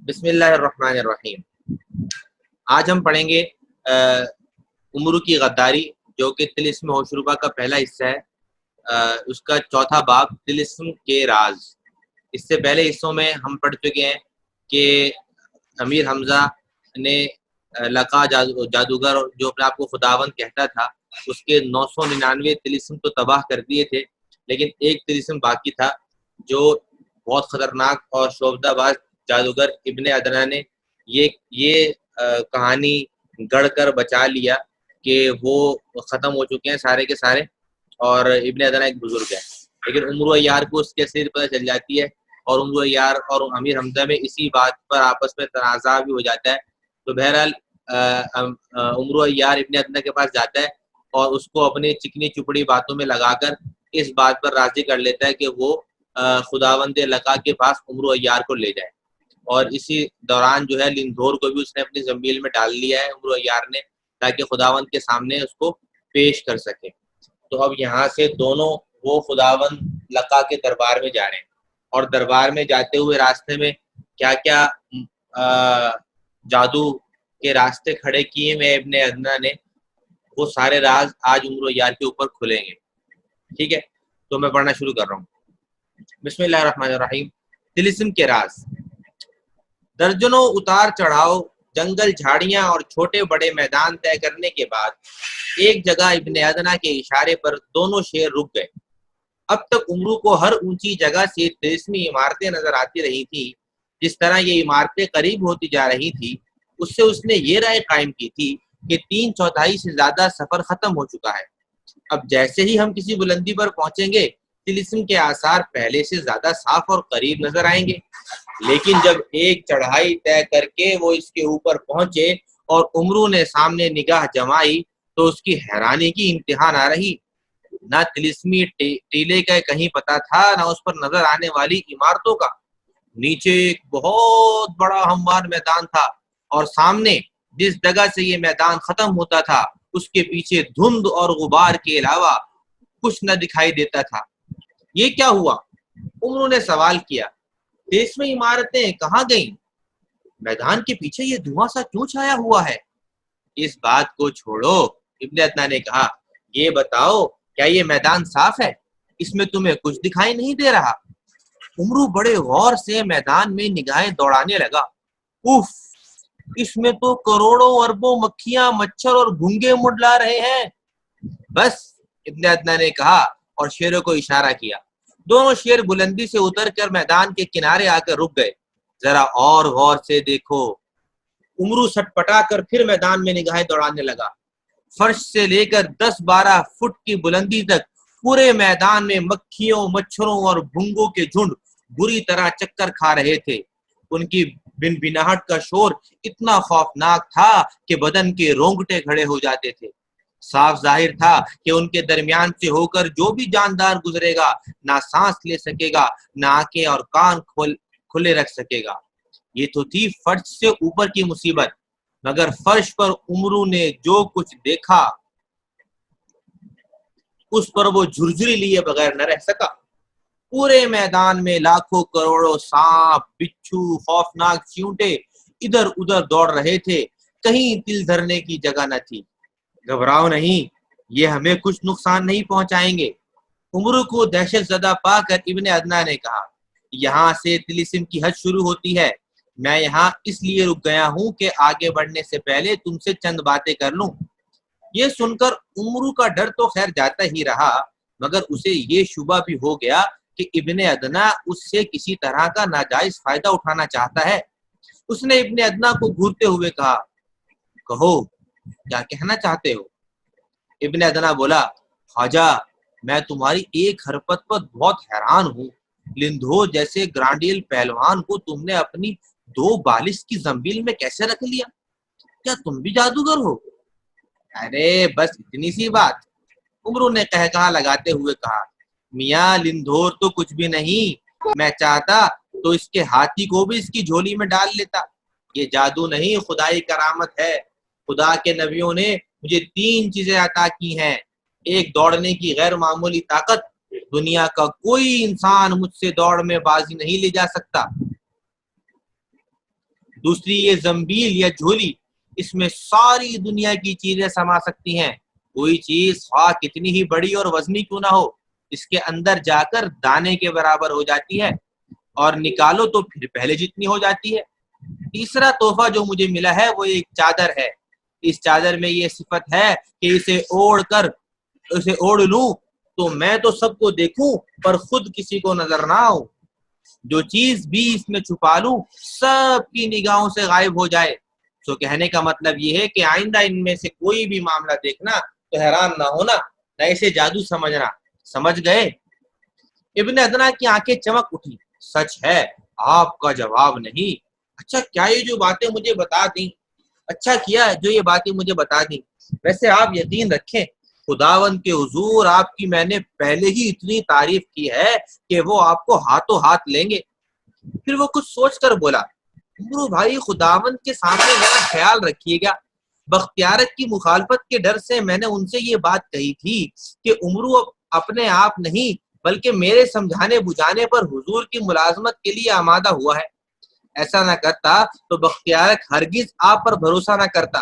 بسم اللہ الرحمن الرحیم۔ آج ہم پڑھیں گے عمرو کی غداری، جو کہ طلسم ہوشربا کا پہلا حصہ ہے۔ اس کا چوتھا باب طلسم کے راز۔ اس سے پہلے حصوں میں ہم پڑھ چکے ہیں کہ امیر حمزہ نے لقا جادوگر جو اپنے آپ کو خداوند کہتا تھا، اس کے 999 طلسم تو تباہ کر دیے تھے، لیکن ایک طلسم باقی تھا جو بہت خطرناک اور شعبدہ باز جادوگر ابن ادنا نے یہ کہانی گڑھ کر بچا لیا کہ وہ ختم ہو چکے ہیں سارے کے سارے، اور ابن ادنا ایک بزرگ ہے۔ لیکن عمرو عیار کو اس کے اصل پتہ چل جاتی ہے، اور عمرو عیار اور امیر حمزہ میں اسی بات پر آپس میں تنازع بھی ہو جاتا ہے۔ تو بہرحال عمرو عیار ابن ادنا کے پاس جاتا ہے اور اس کو اپنی چکنی چپڑی باتوں میں لگا کر اس بات پر راضی کر لیتا ہے کہ وہ خداوند لقا کے پاس عمرو عیار کو لے جائے، اور اسی دوران جو ہے لندھور کو بھی اس نے اپنی زنبیل میں ڈال لیا ہے عمرو عیار نے، تاکہ خداوند کے سامنے اس کو پیش کر سکے۔ تو اب یہاں سے دونوں وہ خداوند لقا کے دربار میں جا رہے ہیں، اور دربار میں جاتے ہوئے راستے میں کیا کیا جادو کے راستے کھڑے کیے ہوئے ابن ادنا نے، وہ سارے راز آج عمرو عیار کے اوپر کھلیں گے۔ ٹھیک ہے، تو میں پڑھنا شروع کر رہا ہوں۔ بسم اللہ الرحمن الرحیم۔ طلسم کے راز۔ درجنوں اتار چڑھاؤ، جنگل، جھاڑیاں اور چھوٹے بڑے میدان طے کرنے کے بعد ایک جگہ ابن ادنا کے اشارے پر دونوں شیر رک گئے۔ اب تک عمرو کو ہر اونچی جگہ سے طلسمی عمارتیں نظر آتی رہی تھی۔ جس طرح یہ عمارتیں قریب ہوتی جا رہی تھی، اس نے یہ رائے قائم کی تھی کہ 3/4 سے زیادہ سفر ختم ہو چکا ہے۔ اب جیسے ہی ہم کسی بلندی پر پہنچیں گے، طلسم کے آثار پہلے سے زیادہ صاف اور قریب نظر آئیں گے۔ لیکن جب ایک چڑھائی طے کر کے وہ اس کے اوپر پہنچے اور عمرو نے سامنے نگاہ جمائی تو اس کی حیرانی کی انتہا نہ رہی۔ نہ طلسمی ٹیلے کا کہیں پتہ تھا، نہ اس پر نظر آنے والی عمارتوں کا۔ نیچے ایک بہت بڑا ہموار میدان تھا، اور سامنے جس جگہ سے یہ میدان ختم ہوتا تھا اس کے پیچھے دھند اور غبار کے علاوہ کچھ نہ دکھائی دیتا تھا۔ یہ کیا ہوا؟ عمرو نے سوال کیا۔ طلسمی عمارتیں کہاں گئیں؟ میدان کے پیچھے یہ دھواں سا کیوں چھایا ہوا ہے؟ اس بات کو چھوڑو، ابن ادنا نے کہا، یہ بتاؤ کیا یہ میدان صاف ہے؟ اس میں تمہیں کچھ دکھائی نہیں دے رہا؟ عمرو بڑے غور سے میدان میں نگاہیں دوڑانے لگا۔ اف، اس میں تو کروڑوں اربوں مکھیاں، مچھر اور بھونگے منڈلا رہے ہیں۔ بس، ابن ادنا نے کہا اور شیروں کو اشارہ کیا۔ دونوں شیر بلندی سے اتر کر میدان کے کنارے آ کر رک گئے۔ ذرا اور غور سے دیکھو۔ عمرو سٹ پٹا کر پھر میدان میں نگاہیں دوڑانے لگا۔ فرش سے لے کر 10-12 فٹ کی بلندی تک پورے میدان میں مکھیوں، مچھروں اور بھونگوں کے جھنڈ بری طرح چکر کھا رہے تھے۔ ان کی بنبناہٹ کا شور اتنا خوفناک تھا کہ بدن کے رونگٹے کھڑے ہو جاتے تھے۔ صاف ظاہر تھا کہ ان کے درمیان سے ہو کر جو بھی جاندار گزرے گا نہ سانس لے سکے گا، نہ آنکھیں اور کان کھلے رکھ سکے گا۔ یہ تو تھی فرش سے اوپر کی مصیبت، مگر فرش پر عمرو نے جو کچھ دیکھا اس پر وہ جھرجھری لیے بغیر نہ رہ سکا۔ پورے میدان میں لاکھوں کروڑوں سانپ، بچھو، خوفناک چیونٹے ادھر ادھر دوڑ رہے تھے۔ کہیں دل دھرنے کی جگہ نہ تھی۔ گھبراؤ نہیں، یہ ہمیں کچھ نقصان نہیں پہنچائیں گے، عمرو کو دہشت زدہ پا کر ابن ادنا نے کہا۔ یہاں سے طلسم کی حد شروع ہوتی ہے۔ میں یہاں اس لیے رک گیا ہوں کہ آگے بڑھنے سے پہلے تم سے چند باتیں کر لوں۔ یہ سن کر عمرو کا ڈر تو خیر جاتا ہی رہا، مگر اسے یہ شبہ بھی ہو گیا کہ ابن ادنا اس سے کسی طرح کا ناجائز فائدہ اٹھانا چاہتا ہے۔ اس نے ابن ادنا کو گھورتے ہوئے کہا، کہو کیا کہنا چاہتے ہو؟ ابن ادنا بولا، خواجہ، میں تمہاری ایک حرکت پر بہت حیران ہوں۔ لندھور جیسے گرانڈیل پہلوان کو تم نے اپنی 2 بالش کی زنبیل میں کیسے رکھ لیا؟ کیا تم بھی جادوگر ہو؟ ارے بس اتنی سی بات، عمرو نے قہقہا لگاتے ہوئے کہا۔ میاں، لندھور تو کچھ بھی نہیں، میں چاہتا تو اس کے ہاتھی کو بھی اس کی جھولی میں ڈال لیتا۔ یہ جادو نہیں، خدائی کرامت ہے۔ خدا کے نبیوں نے مجھے 3 چیزیں عطا کی ہیں۔ ایک، دوڑنے کی غیر معمولی طاقت۔ دنیا کا کوئی انسان مجھ سے دوڑ میں بازی نہیں لے جا سکتا۔ دوسری یہ زنبیل یا جھولی، اس میں ساری دنیا کی چیزیں سما سکتی ہیں، کوئی چیز خواہ کتنی ہی بڑی اور وزنی کیوں نہ ہو اس کے اندر جا کر دانے کے برابر ہو جاتی ہے، اور نکالو تو پھر پہلے جتنی ہو جاتی ہے۔ تیسرا تحفہ جو مجھے ملا ہے وہ ایک چادر ہے، اس چادر میں یہ صفت ہے کہ اسے اوڑھ لوں تو میں تو سب کو دیکھوں پر خود کسی کو نظر نہ آؤں، جو چیز بھی اس میں چھپا لوں سب کی نگاہوں سے غائب ہو جائے۔ تو کہنے کا مطلب یہ ہے کہ آئندہ ان میں سے کوئی بھی معاملہ دیکھنا تو حیران نہ ہونا، نہ اسے جادو سمجھنا۔ سمجھ گئے؟ ابن ادنا کی آنکھیں چمک اٹھی، سچ ہے آپ کا جواب نہیں۔ اچھا کیا یہ جو باتیں مجھے بتا دیں، اچھا کیا جو یہ باتیں مجھے بتا دیں۔ ویسے آپ یقین رکھیں خداوند کے حضور آپ کی میں نے پہلے ہی اتنی تعریف کی ہے کہ وہ آپ کو ہاتھوں ہاتھ لیں گے۔ پھر وہ کچھ سوچ کر بولا، عمرو بھائی میرا کے سامنے میرا خیال رکھیے گا، بختیارت کی مخالفت کے ڈر سے میں نے ان سے یہ بات کہی تھی کہ عمرو اپنے آپ نہیں بلکہ میرے سمجھانے بجھانے پر حضور کی ملازمت کے لیے آمادہ ہوا ہے۔ ایسا نہ کرتا تو بختیارت ہرگز آپ پر بھروسہ نہ کرتا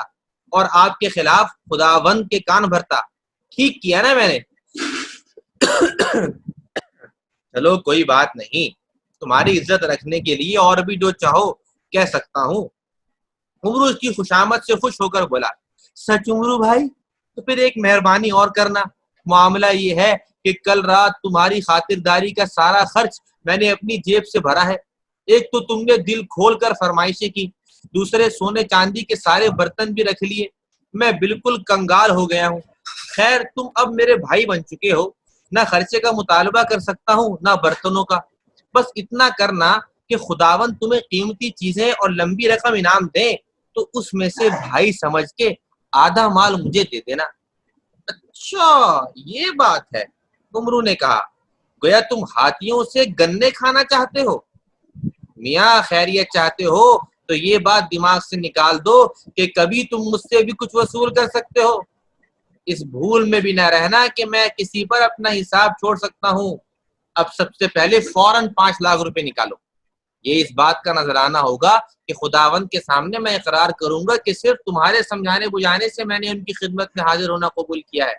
اور آپ کے خلاف خداوند کے کان بھرتا۔ ٹھیک کیا نا میں نے؟ چلو کوئی بات نہیں، تمہاری عزت رکھنے کے لیے اور بھی جو چاہو کہہ سکتا ہوں۔ عمرو اس کی خوشامد سے خوش ہو کر بولا، سچ عمرو بھائی؟ تو پھر ایک مہربانی اور کرنا، معاملہ یہ ہے کہ کل رات تمہاری خاطرداری کا سارا خرچ میں نے اپنی جیب سے بھرا ہے۔ ایک تو تم نے دل کھول کر فرمائشیں کی، دوسرے سونے چاندی کے سارے برتن بھی رکھ لیے، میں بالکل کنگال ہو گیا ہوں۔ خیر تم اب میرے بھائی بن چکے ہو، نہ خرچے کا مطالبہ کر سکتا ہوں نہ برتنوں کا، بس اتنا کرنا کہ خداوند تمہیں قیمتی چیزیں اور لمبی رقم انعام دیں تو اس میں سے بھائی سمجھ کے آدھا مال مجھے دے دینا۔ اچھا یہ بات ہے، عمرو نے کہا، گویا تم ہاتھیوں سے گنے کھانا چاہتے ہو۔ میاں خیریت چاہتے ہو تو یہ بات دماغ سے نکال دو کہ کبھی تم مجھ سے بھی کچھ وصول کر سکتے ہو۔ اس بھول میں بھی نہ رہنا کہ میں کسی پر اپنا حساب چھوڑ سکتا ہوں۔ اب سب سے پہلے فوراً 5 لاکھ روپے نکالو۔ یہ اس بات کا نذرانہ ہوگا کہ خداوند کے سامنے میں اقرار کروں گا کہ صرف تمہارے سمجھانے بجھانے سے میں نے ان کی خدمت میں حاضر ہونا قبول کیا ہے۔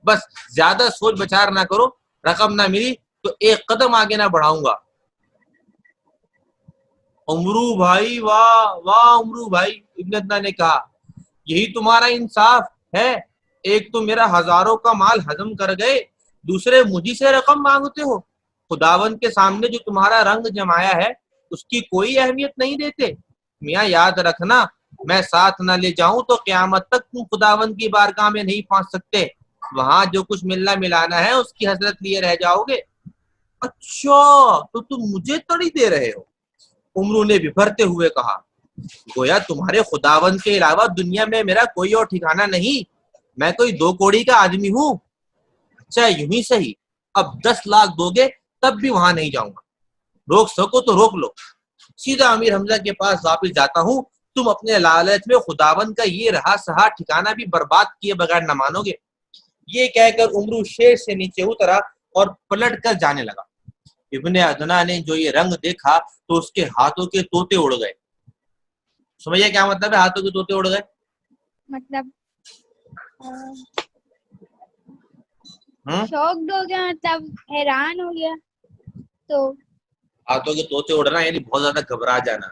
بس زیادہ سوچ بچار نہ کرو، رقم نہ ملی تو ایک قدم آگے نہ بڑھاؤں گا۔ عمرو بھائی واہ واہ عمرو بھائی، ابن ادنا نے کہا، یہی تمہارا انصاف ہے، ایک تو میرا ہزاروں کا مال ہضم کر گئے، دوسرے مجھے سے رقم مانگتے ہو۔ خداوند کے سامنے جو تمہارا رنگ جمایا ہے اس کی کوئی اہمیت نہیں دیتے۔ میاں یاد رکھنا، میں ساتھ نہ لے جاؤں تو قیامت تک تم خداوند کی بارگاہ میں نہیں پہنچ سکتے، وہاں جو کچھ ملنا ملانا ہے اس کی حسرت لیے رہ جاؤ گے۔ اچھا تو تم مجھے تڑی دے رہے ہو؟ عمرو نے بھرتے ہوئے کہا، گویا تمہارے خداوند کے علاوہ دنیا میں میرا کوئی اور ٹھکانہ نہیں، میں کوئی 2 کوڑی کا آدمی ہوں۔ اچھا یوں ہی صحیح، اب 10 لاکھ دو گے تب بھی وہاں نہیں جاؤں گا، روک سکو تو روک لو، سیدھا امیر حمزہ کے پاس واپس جاتا ہوں، تم اپنے لالچ میں خداوند کا یہ رہا سہا ٹھکانہ بھی برباد کیے بغیر نہ مانو گے۔ یہ کہہ کر عمرو شیر سے نیچے اترا اور پلٹ کر جانے لگا۔ ابن ادنا نے جو یہ رنگ دیکھا تو اس کے ہاتھوں کے طوطے اڑ گئے۔ سمجھے کیا مطلب ہے ہاتھوں کے طوطے اڑ گئے؟ مطلب شوکڈ ہو گیا، مطلب حیران ہو گیا۔ تو ہاتھوں کے طوطے اڑنا یعنی بہت زیادہ گھبرا جانا۔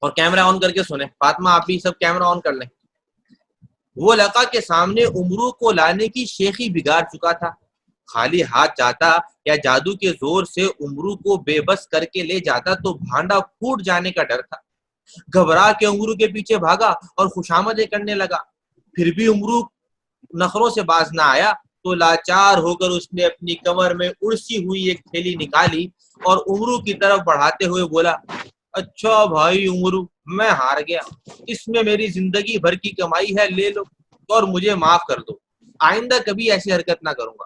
اور کیمرہ آن کر کے سنیں، فاطمہ آپ بھی سب کیمرہ آن کر لیں۔ وہ لقا کے سامنے عمرو کو لانے کی شیخی بگاڑ چکا تھا، خالی ہاتھ جاتا یا جادو کے زور سے عمرو کو بے بس کر کے لے جاتا تو بھانڈا پھوٹ جانے کا ڈر تھا۔ گھبرا کے عمرو کے پیچھے بھاگا اور خوشامدیں کرنے لگا، پھر بھی عمرو نخروں سے باز نہ آیا تو لاچار ہو کر اس نے اپنی کمر میں اڑسی ہوئی ایک تھیلی نکالی اور عمرو کی طرف بڑھاتے ہوئے بولا، اچھا بھائی عمرو میں ہار گیا، اس میں میری زندگی بھر کی کمائی ہے، لے لو اور مجھے معاف کر دو، آئندہ کبھی ایسی حرکت نہ کروں گا۔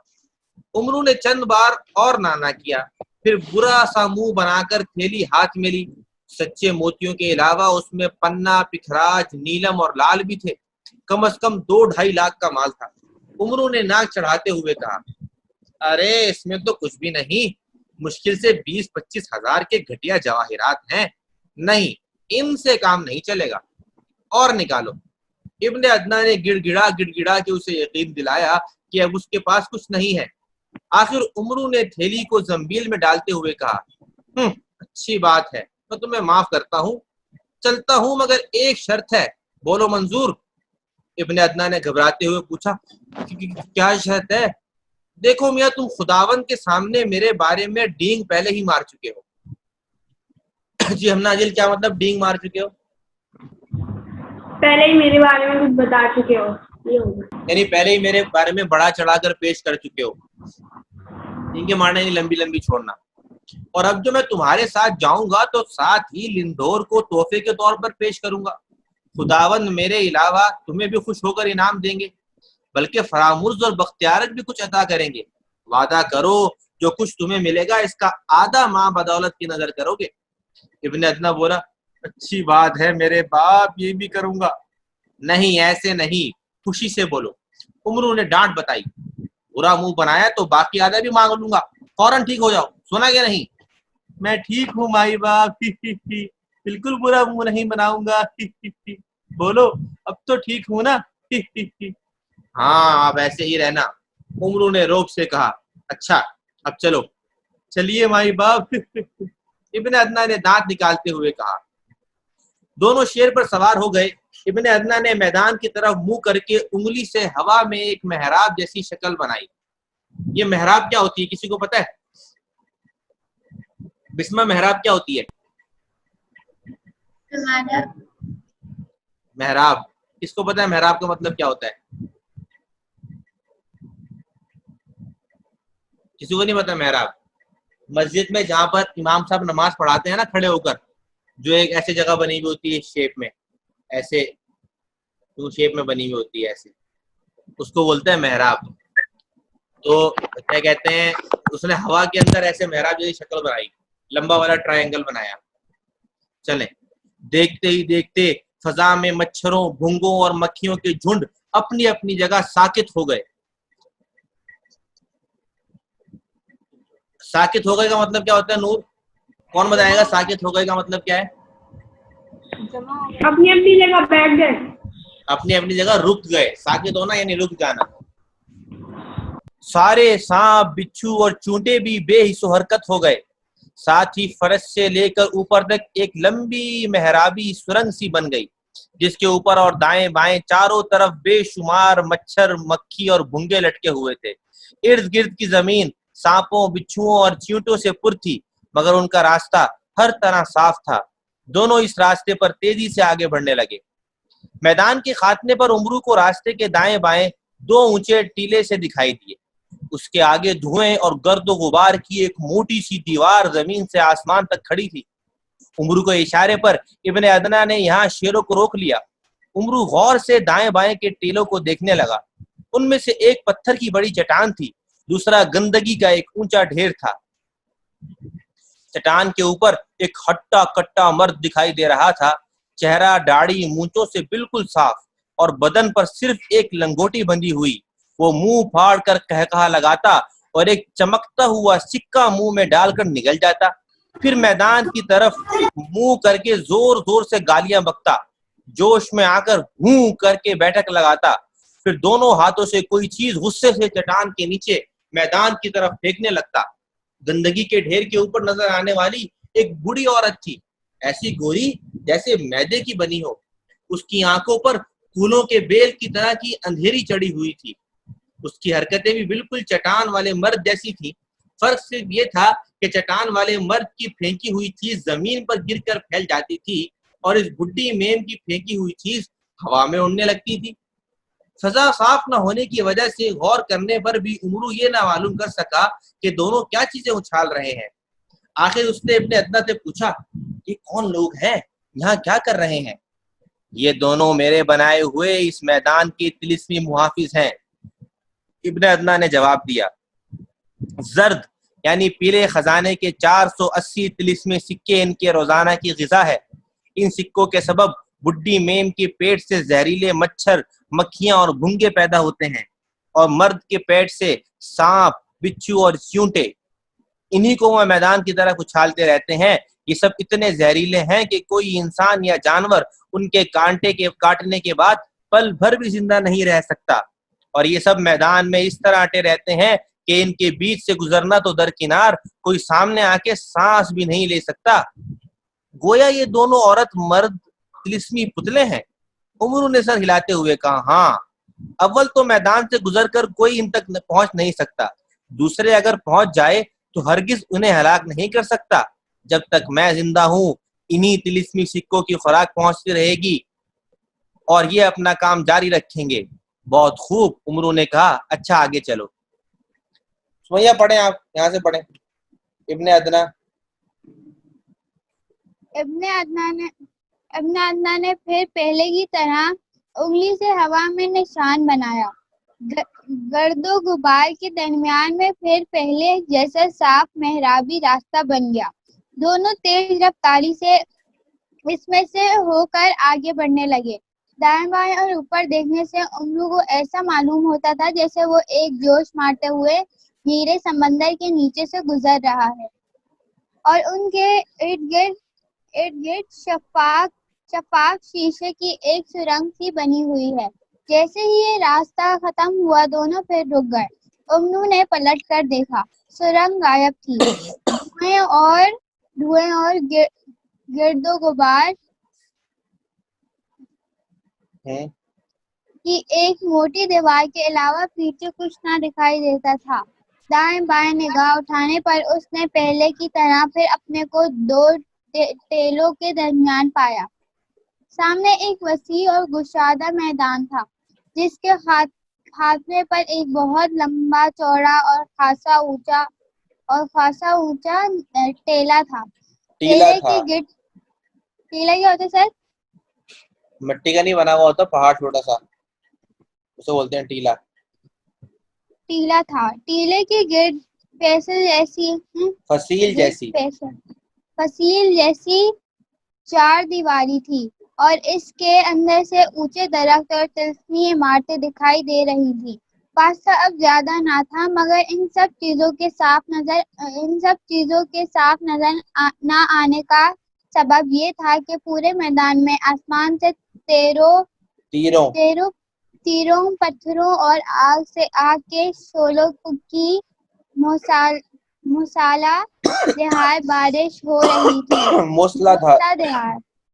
عمرو نے چند بار اور نانا کیا، پھر برا سا منہ بنا کر تھیلی ہاتھ میں لی۔ سچے موتیوں کے علاوہ اس میں پنا، پکھراج، نیلم اور لال بھی تھے، کم از کم 2-2.5 لاکھ کا مال تھا۔ عمرو نے ناک چڑھاتے ہوئے کہا، ارے اس میں تو کچھ بھی نہیں، مشکل سے 20-25 ہزار کے گھٹیا جواہرات ہیں، نہیں ان سے کام نہیں چلے گا، اور نکالو۔ ابن ادنا نے گڑ گڑا کے اسے یقین دلایا کہ اب اس کے پاس کچھ نہیں ہے۔ آخر عمرو نے تھیلی کو زنبیل میں ڈالتے ہوئے کہا، اچھی بات ہے، میں تمہیں معاف کرتا ہوں، چلتا ہوں، مگر ایک شرط ہے، بولو منظور؟ ابن ادنا نے گھبراتے ہوئے پوچھا، کیا شرط ہے؟ دیکھو میاں، تم خداوند کے سامنے میرے بارے میں ڈینگ پہلے ہی مار چکے ہو۔ جی ہم ناجل، کیا مطلب ڈینگ مار چکے ہو؟ پہلے ہی میرے بارے میں کچھ بتا چکے ہو، یہ ہوگا، یعنی پہلے ہی میرے بارے میں بڑا چڑھا کر پیش کر چکے ہو۔ ان کے معنی نہیں لمبی لمبی چھوڑنا۔ اور اب جو میں تمہارے ساتھ جاؤں گا تو ساتھ ہی لندور کو تحفے کے طور پر پیش کروں گا۔ خداوند میرے علاوہ تمہیں بھی خوش ہو کر انعام دیں گے، بلکہ فرامرز اور بختیارت بھی کچھ عطا کریں گے۔ وعدہ کرو جو کچھ تمہیں ملے گا اس کا آدھا ماں بدولت کی نظر کرو گے۔ ابن ادنا بولا، اچھی بات ہے میرے باپ، یہ بھی کروں گا۔ نہیں ایسے نہیں، خوشی سے بولو۔ عمرو نے ڈانٹ بتائی، برا منہ بنایا تو باقی آدھا بھی مانگ لوں گا، فوراً ٹھیک ہو جاؤ، سنا کیا نہیں؟ میں ٹھیک ہوں مائی باپ، بالکل برا منہ نہیں بناؤں گا، بولو اب تو ٹھیک ہوں نا؟ ہاں اب ایسے ہی رہنا، عمرو نے روب سے کہا۔ اچھا اب چلو، چلیے مائی باپ، ابن ادنا نے دانت نکالتے ہوئے کہا۔ دونوں شیر پر سوار ہو گئے۔ ابن ادنا نے میدان کی طرف منہ کر کے انگلی سے ہوا میں ایک محراب جیسی شکل بنائی۔ یہ محراب کیا ہوتی ہے، کسی کو پتہ ہے؟ بسمہ محراب کیا ہوتی ہے؟ محراب کس کو پتہ ہے محراب کا مطلب کیا ہوتا ہے؟ کسی کو نہیں پتا محراب؟ مسجد میں جہاں پر امام صاحب نماز پڑھاتے ہیں نا کھڑے ہو کر، جو ایک ایسی جگہ بنی ہوئی ہوتی ہے شیپ میں، ایسے شیپ میں بنی ہوئی ہوتی ہے ایسے، اس کو بولتے ہیں محراب۔ تو کیا کہتے ہیں، اس نے ہوا کے اندر ایسے محراب جیسی شکل بنائی، لمبا والا ٹرائنگل بنایا۔ چلیں، دیکھتے ہی دیکھتے فضا میں مچھروں، بھونگوں اور مکھیوں کے جھنڈ اپنی اپنی جگہ ساکت ہو گئے۔ ساکت ہو گئے کا مطلب کیا ہوتا ہے نور؟ کون بتائے گا ساکت ہو گئے کا مطلب کیا ہے؟ اپنی اپنی جگہ بیٹھ گئے، اپنی اپنی جگہ رک گئے۔ ساکت ہونا یعنی رک جانا۔ سارے سانپ، بچھو اور چونٹے بھی بے حس و حرکت ہو گئے۔ ساتھ ہی فرش سے لے کر اوپر تک ایک لمبی محرابی سرنگ سی بن گئی، جس کے اوپر اور دائیں بائیں چاروں طرف بے شمار مچھر، مکھی اور بھونگے لٹکے ہوئے تھے۔ ارد گرد کی زمین سانپوں، بچھوؤں اور چیونٹوں سے پر تھی، مگر ان کا راستہ ہر طرح صاف تھا۔ دونوں اس راستے پر تیزی سے آگے بڑھنے لگے۔ میدان کے خاتمے پر عمرو کو راستے کے دائیں بائیں 2 اونچے ٹیلے سے دکھائی دیے۔ اس کے آگے دھوئیں اور گرد و غبار کی ایک موٹی سی دیوار زمین سے آسمان تک کھڑی تھی۔ عمرو کے اشارے پر ابن ادنا نے یہاں شیروں کو روک لیا۔ عمرو غور سے دائیں بائیں کے ٹیلوں کو دیکھنے لگا۔ ان میں سے ایک پتھر کی بڑی چٹان تھی، دوسرا گندگی کا ایک اونچا ڈھیر تھا۔ چٹان کے اوپر ایک ہٹا کٹا مرد دکھائی دے رہا تھا، چہرہ داڑھی مونچھوں سے بالکل صاف، اور بدن پر صرف ایک لنگوٹی بندھی ہوئی۔ وہ منہ پھاڑ کر قہقہا لگاتا اور ایک چمکتا ہوا سکہ منہ میں ڈال کر نگل جاتا، پھر میدان کی طرف منہ کر کے زور زور سے گالیاں بکتا، جوش میں آ کر ہوں کر کے بیٹھک لگاتا، پھر دونوں ہاتھوں سے کوئی چیز غصے سے چٹان کے نیچے میدان کی طرف پھینکنے لگتا۔ گندگی کے ڈھیر کے اوپر نظر آنے والی ایک بوڑھی عورت تھی، ایسی گوری جیسے میدے کی بنی ہو۔ اس کی آنکھوں پر پھولوں کے بیل کی طرح کی اندھیری چڑھی ہوئی تھی۔ اس کی حرکتیں بھی بالکل چٹان والے مرد جیسی تھی، فرق صرف یہ تھا کہ چٹان والے مرد کی پھینکی ہوئی چیز زمین پر گر کر پھیل جاتی تھی، اور اس بڈھی میم کی پھینکی ہوئی چیز ہوا میں اڑنے لگتی تھی۔ فضا صاف نہ ہونے کی وجہ سے غور کرنے پر بھی عمرو یہ نہ معلوم کر سکا کہ دونوں کیا چیزیں اچھال رہے ہیں۔ آخر اس نے ابن ادنا سے پوچھا، یہ کون لوگ ہیں، یہاں کیا کر رہے ہیں؟ یہ دونوں میرے بنائے ہوئے اس میدان کے طلسمی محافظ ہیں، ابن ادنا نے جواب دیا۔ زرد یعنی پیلے خزانے کے 480 طلسمی سکے ان کے روزانہ کی غذا ہے۔ ان سکوں کے سبب بڈھی میم کے پیٹ سے زہریلے مچھر، مکھیاں اور بھونگے پیدا ہوتے ہیں، اور مرد کے پیٹ سے سانپ، بچھو اور چیونٹے۔ انہی کو وہ میدان کی طرف اچھالتے رہتے ہیں. یہ سب اتنے زہریلے ہیں کہ کوئی انسان یا جانور ان کے کاٹنے کے بعد پل بھر بھی زندہ نہیں رہ سکتا. اور یہ سب میدان میں اس طرح اٹے رہتے ہیں کہ ان کے بیچ سے گزرنا تو درکنار، کوئی سامنے آ کے سانس بھی نہیں لے سکتا. گویا یہ دونوں عورت مرد طلسمی پتلے ہیں. عمر نے سر ہلاتے ہوئے کہا، ہاں، اول تو میدان سے گزر کر کوئی ان تک پہنچ نہیں سکتا، دوسرے اگر پہنچ جائے تو ہرگز انہیں ہلاک نہیں کر سکتا. جب تک میں زندہ ہوں انہی طلسمی سکوں کی خوراک پہنچتی رہے گی اور یہ اپنا کام جاری رکھیں گے. بہت خوب، عمرو نے کہا. اچھا آگے چلو. سمیہ پڑھیں، آپ یہاں سے پڑھیں. ابن ادنا. ابن عدنان نے پھر پہلے کی طرح انگلی سے ہوا میں نشان بنایا. گرد و غبار کے درمیان میں پھر پہلے جیسا صاف محرابی راستہ بن گیا. دونوں تیز رفتاری سے اس میں سے ہو کر آگے بڑھنے لگے. دائیں بائیں اور اوپر دیکھنے سے عمرو کو ایسا معلوم ہوتا تھا جیسے وہ ایک جوش مارتے ہوئے نیرے سمندر کے نیچے سے گزر رہا ہے اور ان کے ارد گرد شفاف شیشے کی ایک سرنگ سی بنی ہوئی ہے. جیسے ہی یہ راستہ ختم ہوا دونوں پھر رک گئے. عمرو نے پلٹ کر دیکھا، سرنگ غائب تھی. دھوئیں اور گرد و غبار کی ایک موٹی دیوار کے علاوہ پیچھے کچھ نہ دکھائی دیتا تھا. دائیں بائیں نگاہ اٹھانے پر اس نے پہلے کی طرح پھر اپنے کو دو ٹیلوں کے درمیان پایا. سامنے ایک وسیع اور گشادہ میدان تھا جس کے خاتمے پر ایک بہت لمبا چوڑا اور خاصا اونچا ٹیلا تھا. ٹیلے کے گرد ٹیلا کیا ہوتا ہے سر؟ مٹی کا نہیں بنا ہوا ہوتا، پہاڑ چھوٹا سا، اسے بولتے ہیں ٹیلا. ٹیلا تھا. ٹیلے کے گرد فصیل جیسی چار دیواری تھی اور اس کے اندر سے اونچے درخت اور طلسمی عمارتیں دکھائی دے رہی تھی. فاصلہ اب زیادہ نہ تھا مگر ان سب چیزوں کے صاف نظر نہ آنے کا سبب یہ تھا کہ پورے میدان میں آسمان سے تیروں، پتھروں اور آگ کے شعلوں کی موسلا دھار بارش ہو رہی تھی.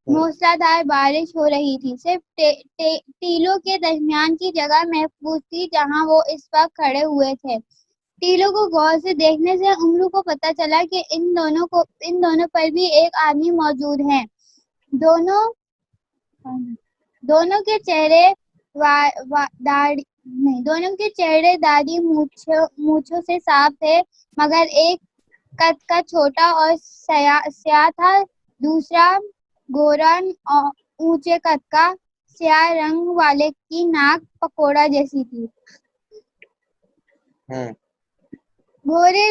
موسلا دھار بارش ہو رہی تھی. صرف ٹیلوں کے درمیان کی جگہ محفوظ تھی جہاں وہ اس وقت کھڑے ہوئے تھے. ٹیلوں کو غور سے دیکھنے سے عمرو کو پتہ چلا کہ ان دونوں پر بھی ایک آدمی موجود ہے. دونوں کے چہرے داڑھی مونچھوں سے صاف تھے مگر ایک قد کا چھوٹا اور سیاہ تھا، دوسرا گورا اونچے قد کا سیاہ رنگ والے کی ناک پکوڑا جیسی تھی. گوری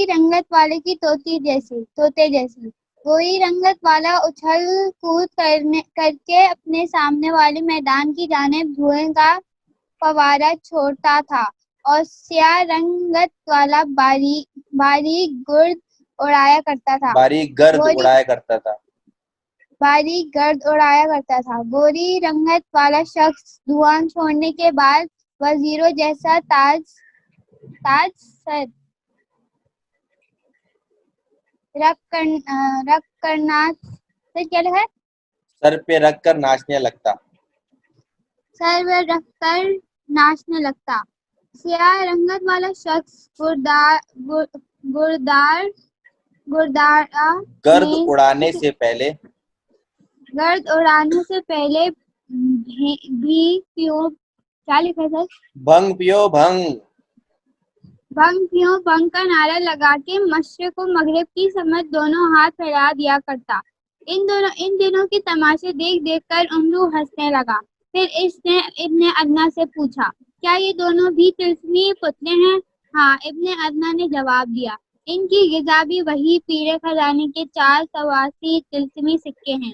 رنگت والے کی طوطے جیسی. گوری رنگت والا اچھل کود کر کے اپنے سامنے والے میدان کی جانب دھوئیں کا فوارہ چھوڑتا تھا اور سیاہ رنگت والا باریک گرد اڑایا کرتا تھا. گوری رنگت والا شخص دھواں چھوڑنے کے بعد وزیروں جیسا تاج سر پہ رکھ کر ناچنے لگتا. سیاہ رنگت والا شخص گرد اڑانے سے پہلے بھی پیو. کیا لکھا تھا؟ بھنگ پیو بھنگ. بھنگ پیو بھنگ کا نعرہ لگا کے مشرق و مغرب کی سمت دونوں ہاتھ پھیلا دیا کرتا. ان دنوں کی تماشے دیکھ دیکھ کر عمرو ہنسنے لگا. پھر اس نے ابن ادنا سے پوچھا، کیا یہ دونوں بھی طلسمی پتلے ہیں؟ ہاں، ابن ادنا نے جواب دیا. ان کی غذا بھی وہی پیرے خزانے کے 480 طلسمی سکے ہیں.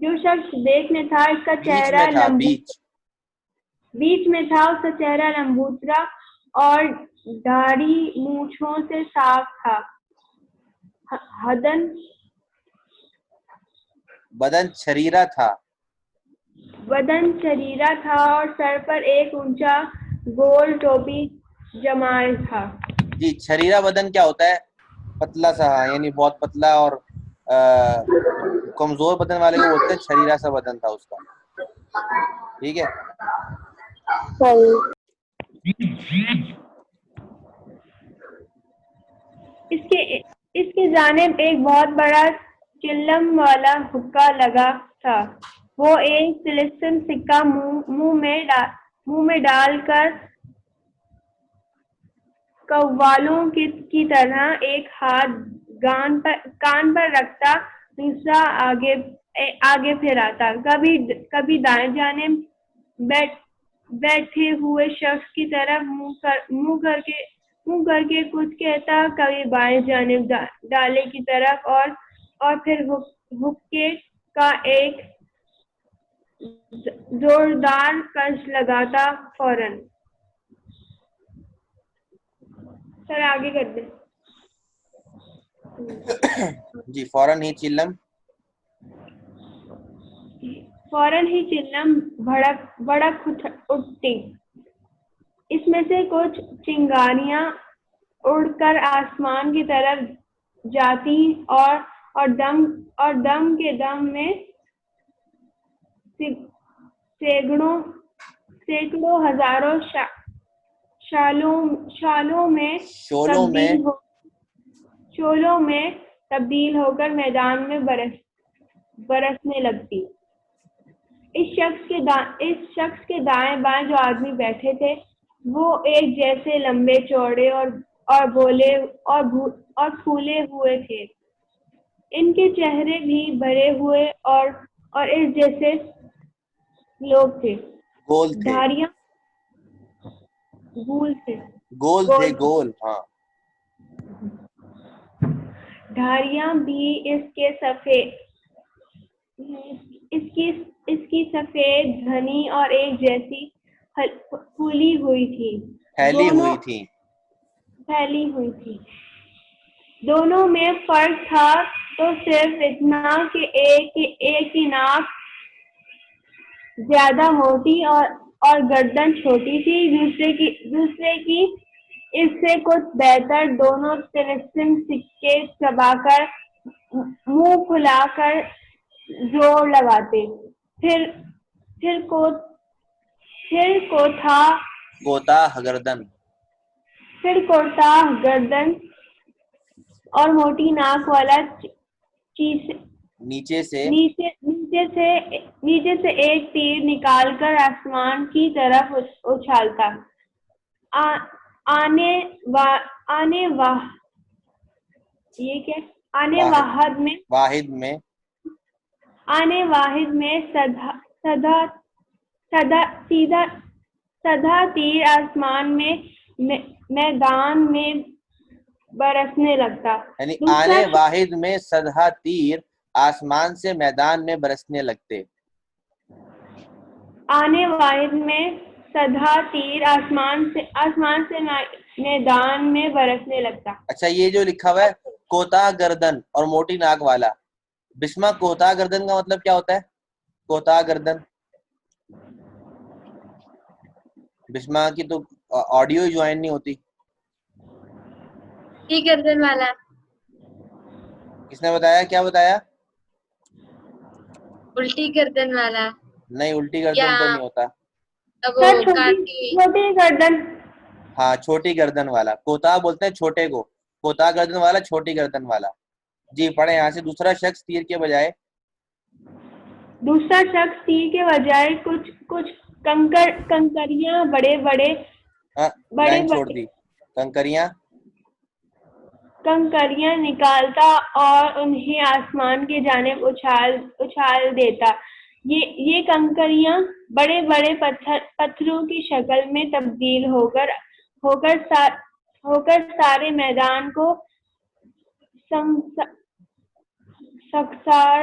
جو شخص دیکھ میں تھا اس کا بیچ چہرہ میں تھا، بیچ میں تھا، اس کا چہرہ لمبوترا اور داڑھی مونچھوں سے صاف تھا. بدن چھریرا تھا، اور سر پر ایک اونچا گول ٹوپی جمائے تھا. جی. چھریرا بدن کیا ہوتا ہے؟ پتلا سا، یعنی بہت پتلا اور کمزور بدن والے کو بولتے ہیں چھریرا سا بدن تھا اس کا. ٹھیک ہے. اس کے جانب ایک بہت بڑا چلم والا حقہ لگا تھا. وہ ایک طلسم سکہ منہ میں ڈال کر قوالوں کی طرح ایک ہاتھ کان پر رکھتا، دوسرا آگے پھیراتا. کبھی دائیں جانب بیٹھے ہوئے شخص کی طرف منہ کر کے کچھ کہتا، کبھی بائیں جانب ڈالے کی طرف اور پھر حقے کا ایک زوردار کش لگاتا. فوراً سر آگے کر دیں. جی. فوراً ہی چلم بھڑک اٹھتی. اس میں سے کچھ چنگاریاں اڑ کر آسمان کی طرف جاتی اور دم کے دم میں سینکڑوں ہزاروں شالوں میں تبدیل ہو کر میدان میں برسنے لگتی. اس شخص کے دائیں بائیں جو آدمی بیٹھے تھے وہ ایک جیسے لمبے چوڑے اور بولے اور پھولے ہوئے تھے. ان کے چہرے بھی بھرے ہوئے اور اس جیسے لوگ تھے. گول تھے. ہاں. دھاریاں بھی اس کی سفید گھنی اور ایک جیسی پھیلی ہوئی تھی. دونوں میں فرق تھا تو صرف اتنا کہ ایک کی ناک زیادہ موٹی اور گردن چھوٹی تھی، دوسرے کی اس سے کچھ بہتر. دونوں طلسم سکے چبا کر منہ پھلا کر زور لگاتے. پھر کوتاہ گردن اور موٹی ناک والا نیچے سے ایک تیر نکال کر آسمان کی طرف اچھالتا. آنے واحد میں سدھا تیر آسمان میں میدان میں برسنے لگتا. یعنی آنے واحد میں سدھا تیر آسمان سے میدان میں برسنے لگتے. آنے واحد میں سدھا تیر آسمان سے میدان میں برسنے لگتا. اچھا. یہ جو لکھا ہوا ہے کوتاہ گردن اور موٹی ناک والا، بسما کوتاہ گردن کا مطلب کیا ہوتا ہے؟ کوتاہ گردن بسما کی تو آڈیو ہی جوائن نہیں ہوتی. گردن والا. کس نے بتایا؟ کیا بتایا؟ الٹی گردن والا. نہیں، الٹی گردن تو نہیں ہوتا. چھوٹی گردن. ہاں، چھوٹی گردن والا. کوتاہ بولتے ہیں چھوٹے کو، کوتاہ گردن والا چھوٹی گردن والا. جی پڑھیں یہاں سے. دوسرا شخص تیر کے بجائے کچھ کنکریاں بڑے لائن چھوڑ دی. کنکریاں نکالتا اور انہیں آسمان کی جانب اچھال دیتا. یہ کنکریاں بڑے پتھروں کی شکل میں تبدیل ہو کر سارے میدان کو سنگسار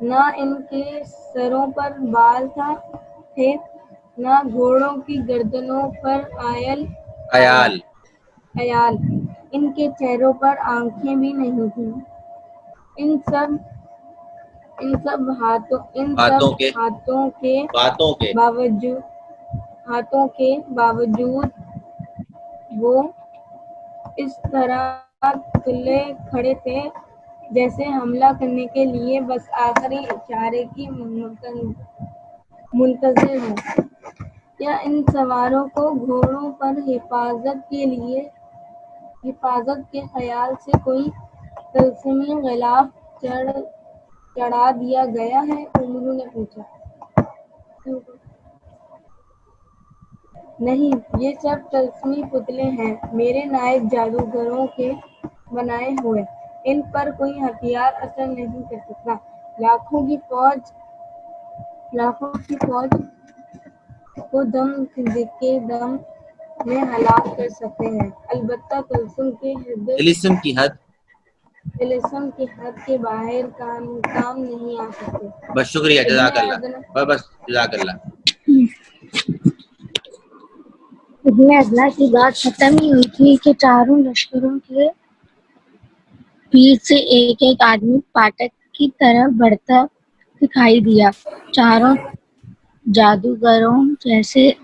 نہ ان کے سروں پر بال تھے، نہ گھوڑوں کی گردنوں پر عیال عیال، ان کے چہروں پر آنکھیں بھی نہیں تھیں۔ ان سب باتوں کے ہاتھوں کے باوجود وہ اس طرح تلے کھڑے تھے جیسے حملہ کرنے کے لیے بس آخری اشارے کی منتظر ہوں، یا ان سواروں کو گھوڑوں پر حفاظت کے خیال سے کوئی طلسمی غلاف چڑھا دیا گیا ہے؟ عمرو نے پوچھا۔ نہیں، یہ سب طلسمی پتلے ہیں، میرے نائب جادوگروں کے بنائے ہوئے، ان پر کوئی ہتھیار اثر نہیں کر سکتا، لاکھوں کی فوج کو دم کے دم میں ہلاک کر سکتے ہیں، البتہ طلسم کی حد کے باہر کام نہیں آ سکتے۔ بس شکریہ، جزاک اللہ، بس جزاک اللہ۔ ابن ادنا کی بات ختم ہی ہوئی تھی کہ چاروں لشکروں کے بیچ سے ایک ایک آدمی پھاٹک کی طرف بڑھتا دکھائی دیا۔ چاروں جادوگروں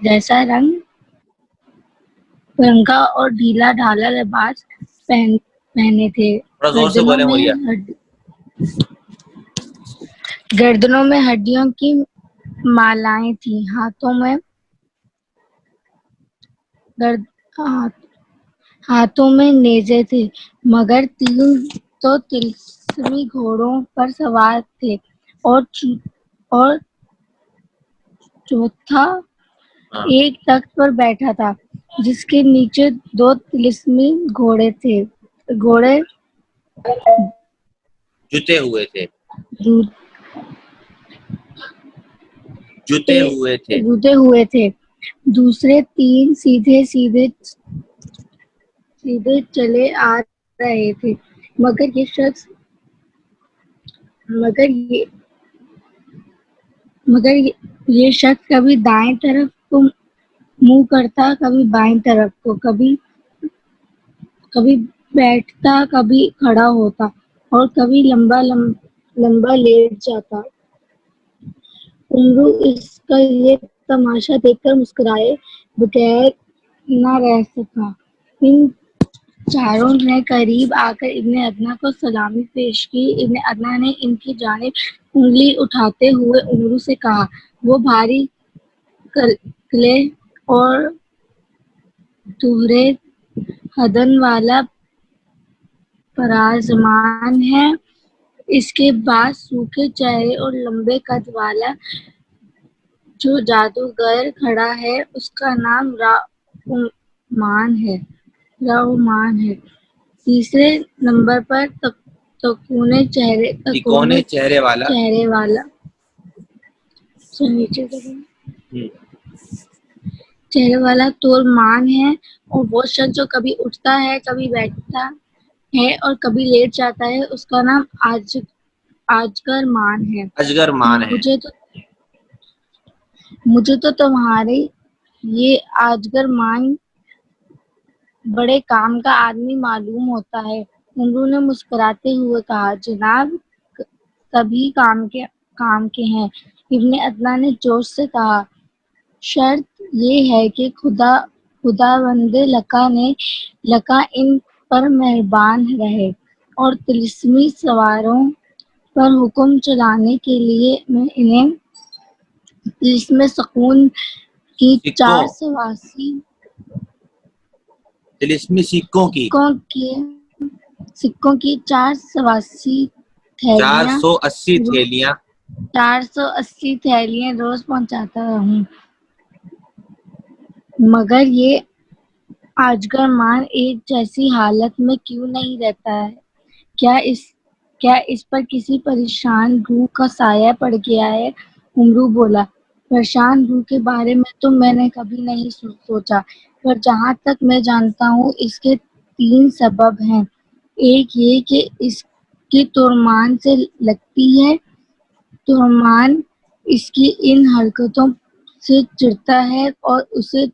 جیسا رنگ برنگا اور ڈھیلا ڈھالا لباس پہنے تھے۔ تھوڑا زور سے بولیں مولیا۔ گردنوں میں ہڈیوں کی مالائیں تھیں، ہاتھوں میں نیزے تھے، مگر تین تو طلسمی گھوڑوں پر سوار تھے اور چوتھا ایک تخت پر بیٹھا تھا جس کے نیچے دو طلسمی گھوڑے جتے ہوئے تھے، دوسرے تین سیدھے چلے آ رہے تھے، مگر یہ شخص کبھی دائیں طرف کو منہ کرتا، کبھی بائیں طرف کو، کبھی بیٹھتا، کبھی کھڑا ہوتا اور کبھی لمبا لیٹ جاتا۔ عمرو اس کا یہ تماشا دیکھ کر مسکرائے بغیر نہ رہ سکا۔ ان چاروں نے قریب آ کر ابن ادنا کو سلامی پیش کی۔ ابن ادنا نے ان کی جانب انگلی اٹھاتے ہوئے عمرو سے کہا، وہ بھاری کلے اور دوہرے خدن والا پرازمان ہے، اس کے بعد سوکھے چہرے اور لمبے قد والا جو جادوگر کھڑا ہے اس کا نام راؤمان ہے، تیسرے نمبر پر تکونے چہرے والا تورمان ہے، اور وہ شخص جو کبھی اٹھتا ہے، کبھی بیٹھتا ہے اور کبھی لیٹ جاتا ہے، اس کا نام اجگر مان ہے۔ مجھے تو تمہارے یہ اجگر مان بڑے کام کا آدمی معلوم ہوتا ہے۔ عمرو نے مسکراتے ہوئے کہا، جناب سبھی کام کے ہیں۔ ابن ادنا نے جوش سے کہا، شرط یہ ہے کہ خداوند لکا ان پر مہربان رہے اور طلسمی سواروں پر حکم چلانے کے لیے میں انہیں طلسم سکوں کی سکوں کی 480 تھیلیاں روز پہنچاتا رہوں، مگر یہ اجگر مان ایک جیسی حالت میں کیوں نہیں رہتا ہے؟ کیا اس پر کسی پریشان روح کا سایہ پڑ گیا ہے؟ عمرو بولا، پریشان روح کے بارے میں تو میں نے کبھی نہیں سوچا، پر جہاں تک میں جانتا ہوں اس کے 3 سبب ہیں۔ ایک یہ کہ اس کی تورمان سے لگتی ہے، ترجمان اس کی ان حرکتوں سے چڑھتا ہے اور اسے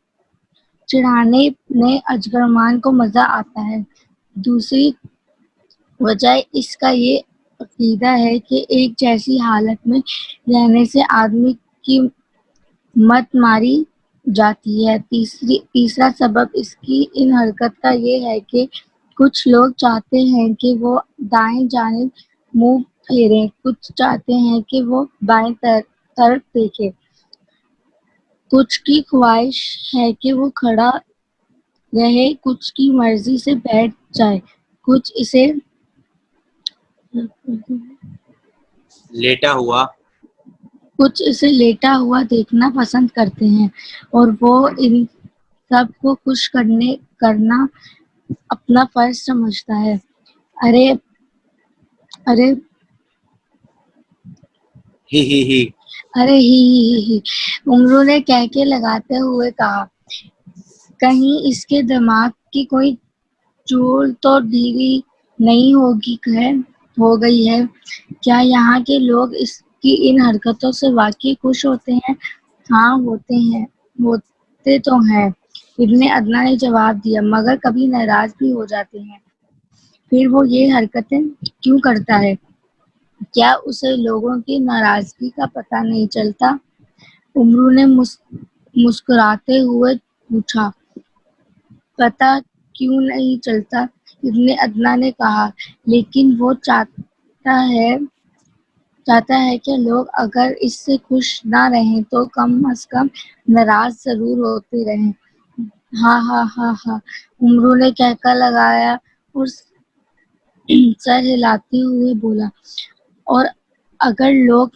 چڑھانے میں اجگرمان کو مزہ آتا ہے۔ دوسری وجہ اس کا یہ عقیدہ ہے کہ ایک جیسی حالت میں رہنے سے آدمی کی مت ماری جاتی ہے۔ تیسرا سبب اس کی ان حرکت کا یہ ہے کہ کچھ لوگ چاہتے ہیں کہ وہ دائیں جانب منہ پھیریں، کچھ چاہتے ہیں کہ وہ بائیں طرف دیکھیں، کچھ کی خواہش ہے کہ وہ کھڑا رہے، کچھ کی مرضی سے بیٹھ جائے، کچھ اسے لیٹا ہوا دیکھنا پسند کرتے ہیں، اور وہ ان سب کو خوش کرنا اپنا فرض سمجھتا ہے۔ ارے ہی عمرو نے کہکے لگاتے ہوئے کہا، کہیں اس کے دماغ کی کوئی چول تو ڈھیلی نہیں ہو گئی ہے؟ کیا یہاں کے لوگ اس کی ان حرکتوں سے واقعی خوش ہوتے ہیں؟ ہاں ہوتے تو ہیں، ابن ادنان نے جواب دیا، مگر کبھی ناراض بھی ہو جاتے ہیں۔ پھر وہ یہ حرکتیں کیوں کرتا ہے؟ کیا اسے لوگوں کی ناراضگی کا پتہ نہیں چلتا؟ عمرو نے مسکراتے ہوئے پوچھا۔ پتہ کیوں نہیں چلتا؟ ابن ادنان نے کہا، لیکن وہ چاہتا ہے کہ لوگ اگر اس سے خوش نہ رہیں تو کم از کم ناراض ضرور ہوتے رہیں۔ ہاں عمرو نے کہکا لگایا اور سر ہلاتے ہوئے بولا، اور اگر لوگ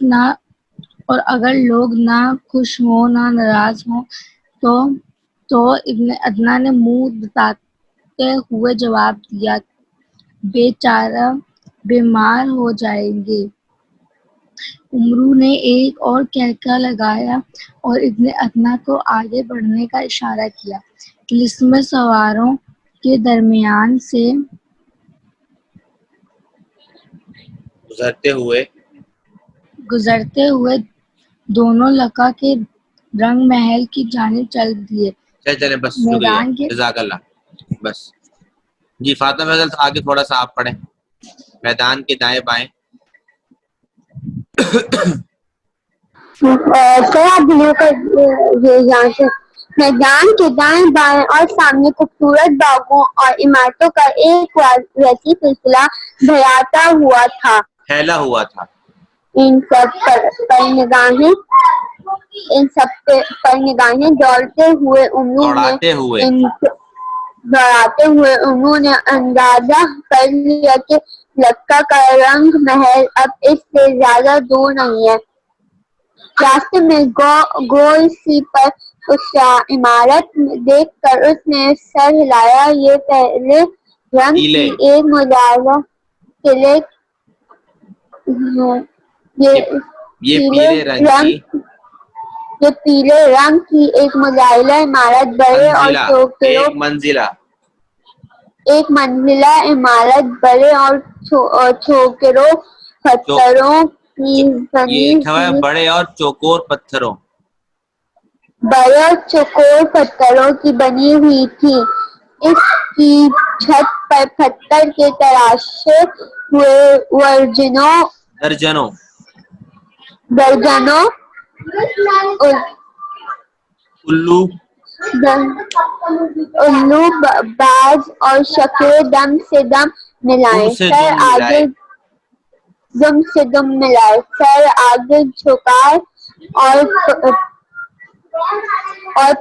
نہ خوش ہوں نہ ناراض ہوں تو ابن ادنان نے منہ بتاتے ہوئے جواب دیا، بے چارہ بیمار ہو جائیں گے۔ عمرو نے ایک اور کہکا لگایا اور ابن ادنان کو آگے بڑھنے کا اشارہ کیا۔ طلسم سواروں کے درمیان سے گزرتے ہوئے دونوں لقا کے رنگ محل کی جانب چل دیے۔ چلے بس میدان کے جزاک اللہ، بس جی فاطمہ فضل آگے تھوڑا سا آپ پڑھیں، میدان کے دائیں بائیں۔ یہاں سے میدان کے دائیں بائیں اور سامنے خوبصورت باغوں اور عمارتوں کا ایک وسیع سلسلہ بھراتا ہوا تھا۔ پھیلا ہوا تھا۔ ان سب پر نگاہیں دوڑاتے ہوئے عمرو نے اندازہ کر لیا کہ لکا کا رنگ محل اب اس سے زیادہ دور نہیں ہے۔ راستے میں گول سی پر اس عمارت دیکھ کر اس نے سر ہلایا۔ یہ پیلے رنگ کی ایک مزاحمہ یہ پیلے رنگ کی ایک مزاحلہ عمارت بڑے ایک منزلہ عمارت بڑے اور چوکوروں پتھروں کی بنی ہوئی تھی۔ اس کی چھت پر پتھر کے تراشے ہوئے درجنوں الو باز اور شکلیں دم سے دم ملائے، سر آگے جھکائے اور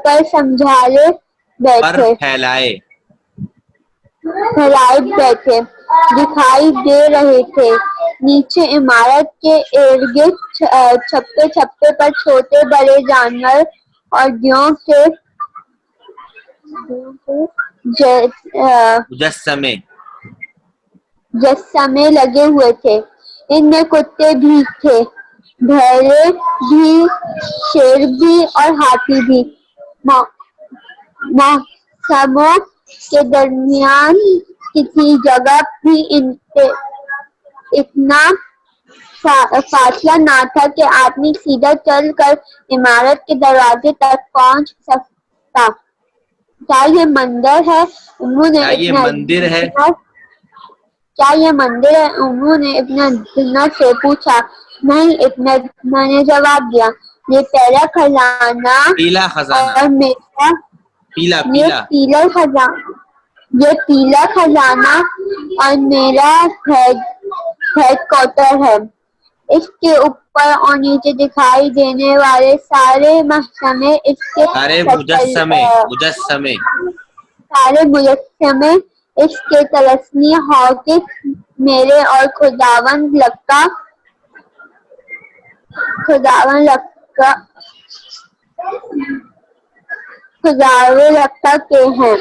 پر سمجھالے پھیلائے بیٹھے دکھائی دے رہے تھے۔ نیچے عمارت کے ارد گرد چھپے پر چھوٹے بڑے جانور اور دیوں کے مجسمے لگے ہوئے تھے۔ ان میں کتے بھی تھے، بھیڑیں بھی، شیر بھی اور ہاتھی بھی۔ محکموں کے درمیان کسی جگہ بھی اتنا فاصلہ نہ تھا کہ آدمی سیدھا چل کر عمارت کے دروازے تک پہنچ سکتا۔ کیا یہ مندر ہے؟ انہوں نے کیا یہ مندر ہے؟ کیا یہ مندر ہے؟ انہوں نے ابن عدنان سے پوچھا۔ نہیں، ابن عدنان نے جواب دیا، یہ پہلا خزانہ پیلا خزانہ، اور میرا پیلا یہ پیلا پیلا خزانہ اور میرا ہیڈ کوارٹر ہے۔ اس کے اوپر اور نیچے دکھائی دینے والے سارے محکمے سارے مجسمے اس کے طلسمی حافظ میرے اور خداوند لکا کے ہیں۔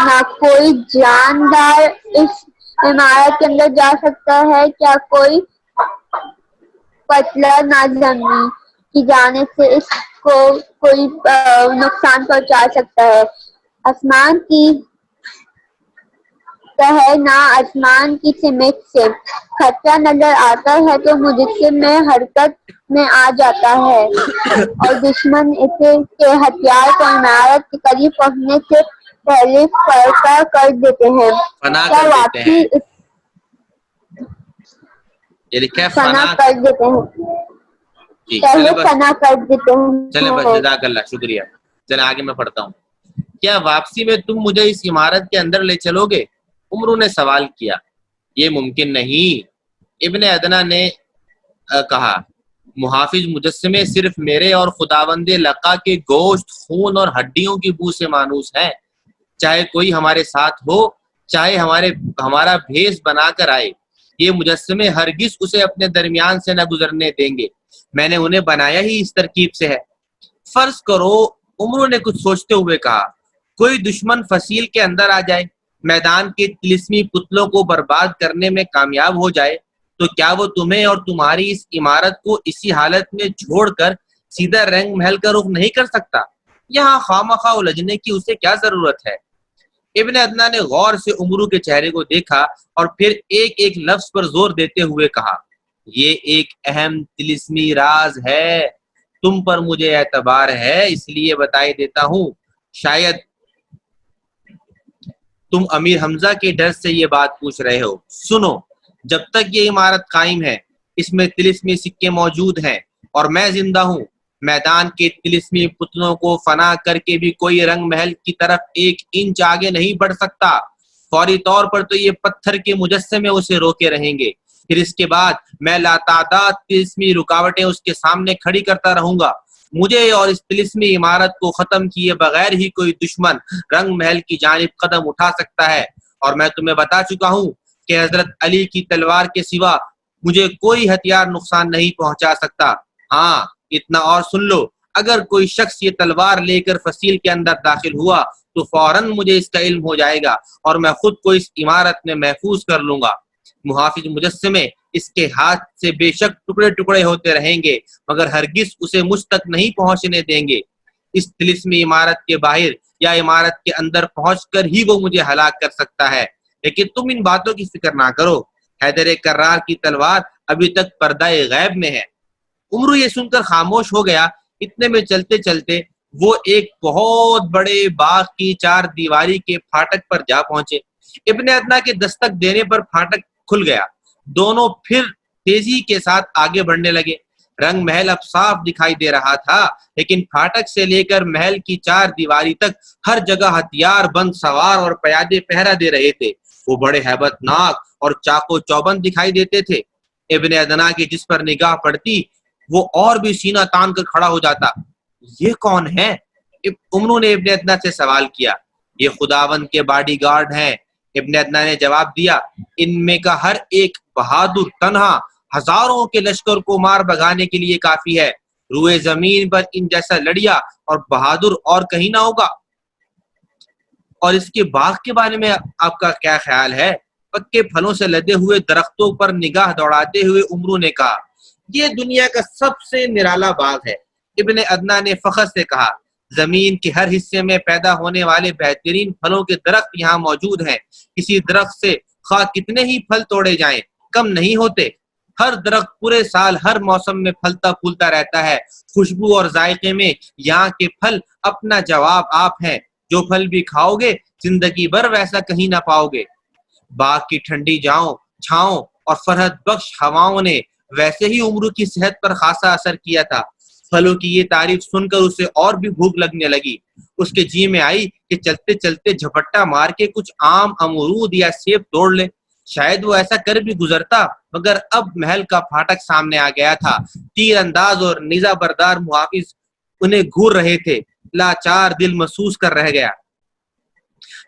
نہ کوئی جاندار اس عمارت کے اندر جا سکتا ہے، کیا کوئی پتلا نہ زمین کی جانب سے اس کو کوئی نقصان پہنچا سکتا ہے۔ آسمان کی تہ نہ آسمان کی سمت سے خطرہ نظر آتا ہے تو مجسم میں حرکت میں آ جاتا ہے اور دشمن کے ہتھیار کو عمارت کے قریب پہنچنے سے پہلے فنا کر دیتے ہیں۔ جزاک اللہ، شکریہ۔ چلیں آگے میں پڑھتا ہوں۔ کیا واپسی میں تم مجھے اس عمارت کے اندر لے چلو گے؟ عمرو نے سوال کیا۔ یہ ممکن نہیں، ابن عدنان نے کہا، محافظ مجسمے صرف میرے اور خداوند لقا کے گوشت، خون اور ہڈیوں کی بو سے مانوس ہیں۔ چاہے کوئی ہمارے ساتھ ہو، چاہے ہمارا بھیس بنا کر آئے، یہ مجسمے ہرگز اسے اپنے درمیان سے نہ گزرنے دیں گے۔ میں نے انہیں بنایا ہی اس ترکیب سے ہے۔ فرض کرو، عمرو نے کچھ سوچتے ہوئے کہا، کوئی دشمن فصیل کے اندر آ جائے، میدان کے طلسمی پتلوں کو برباد کرنے میں کامیاب ہو جائے، تو کیا وہ تمہیں اور تمہاری اس عمارت کو اسی حالت میں چھوڑ کر سیدھا رنگ محل کا رخ نہیں کر سکتا؟ یہاں خواہ الجھنے کی اسے کیا ضرورت ہے؟ ابن عدنان نے غور سے عمرو کے چہرے کو دیکھا اور پھر ایک ایک لفظ پر زور دیتے ہوئے کہا، یہ ایک اہم طلسمی راز ہے، تم پر مجھے اعتبار ہے اس لیے بتائی دیتا ہوں۔ شاید تم امیر حمزہ کے ڈر سے یہ بات پوچھ رہے ہو۔ سنو، جب تک یہ عمارت قائم ہے، اس میں طلسمی سکے موجود ہیں اور میں زندہ ہوں، میدان کے طلسمی پتلوں کو فنا کر کے بھی کوئی رنگ محل کی طرف 1 انچ آگے نہیں بڑھ سکتا۔ فوری طور پر تو یہ پتھر کے مجسمے اسے روکے رہیں گے، پھر اس کے بعد میں لاتعداد طلسمی رکاوٹیں اس کے سامنے کھڑی کرتا رہوں گا۔ مجھے اور اس طلسمی عمارت کو ختم کیے بغیر ہی کوئی دشمن رنگ محل کی جانب قدم اٹھا سکتا ہے، اور میں تمہیں بتا چکا ہوں کہ حضرت علی کی تلوار کے سوا مجھے کوئی ہتھیار نقصان نہیں پہنچا سکتا۔ ہاں، اتنا اور سن لو، اگر کوئی شخص یہ تلوار لے کر فصیل کے اندر داخل ہوا تو فوراً مجھے اس کا علم ہو جائے گا اور میں خود کو اس عمارت میں محفوظ کر لوں گا۔ محافظ مجسمے اس کے ہاتھ سے بے شک ٹکڑے ٹکڑے ہوتے رہیں گے، مگر ہرگز اسے مجھ تک نہیں پہنچنے دیں گے۔ اس طلسمی عمارت کے باہر یا عمارت کے اندر پہنچ کر ہی وہ مجھے ہلاک کر سکتا ہے، لیکن تم ان باتوں کی فکر نہ کرو، حیدر کرار کی تلوار ابھی تک پردہ غیب میں ہے۔ عمرو یہ سن کر خاموش ہو گیا۔ اتنے میں چلتے چلتے وہ ایک بہت بڑے باغ کی 4 دیواری کے پھاٹک پر جا پہنچے۔ ابن عدنان کے دستک دینے پر پھاٹک کھل گیا۔ دونوں پھر تیزی کے ساتھ آگے بڑھنے لگے۔ رنگ محل اب صاف دکھائی دے رہا تھا، لیکن پھاٹک سے لے کر محل کی 4 دیواری تک ہر جگہ ہتھیار بند سوار اور پیادے پہرا دے رہے تھے۔ وہ بڑے ہیبت ناک اور چاقو چوبند دکھائی دیتے تھے۔ ابن عدنان کی جس پر نگاہ پڑتی وہ اور بھی سینہ تان کر کھڑا ہو جاتا۔ یہ کون ہے؟ عمرو نے ابن عدنان سے سوال کیا۔ یہ خداوند کے باڈی گارڈ ہیں، ابن عدنان نے جواب دیا۔ ان میں کا ہر ایک بہادر تنہا ہزاروں کے لشکر کو مار بھگانے کے لیے کافی ہے۔ روئے زمین پر ان جیسا لڑیا اور بہادر اور کہیں نہ ہوگا۔ اور اس کے باغ کے بارے میں آپ کا کیا خیال ہے؟ پکے پھلوں سے لدے ہوئے درختوں پر نگاہ دوڑاتے ہوئے عمرو نے کہا، یہ دنیا کا سب سے نرالا باغ ہے۔ ابن عدنان نے فخر سے کہا، زمین کے ہر حصے میں پیدا ہونے والے بہترین پھلوں کے درخت یہاں موجود ہیں. کسی درخت سے خواہ کتنے ہی پھل توڑے جائیں کم نہیں ہوتے. ہر درخت پورے سال ہر موسم میں پھلتا پھولتا رہتا ہے. خوشبو اور ذائقے میں یہاں کے پھل اپنا جواب آپ ہیں. جو پھل بھی کھاؤ گے زندگی بھر ویسا کہیں نہ پاؤ گے. باغ کی ٹھنڈی چھاؤں اور فرحت بخش ہواؤں نے ویسے ہی عمرو کی صحت پر خاصا اثر کیا تھا. پھلوں کی یہ تعریف سن کر اسے اور بھی بھوک لگنے لگی. اس کے جی میں آئی کہ چلتے چلتے جھپٹا مار کے کچھ آم، امرود یا سیب توڑ لے. شاید وہ ایسا کر بھی گزرتا، مگر اب محل کا پھاٹک سامنے آ گیا تھا. تیر انداز اور نیزہ بردار محافظ انہیں گھور رہے تھے. لاچار دل محسوس کر رہ گیا.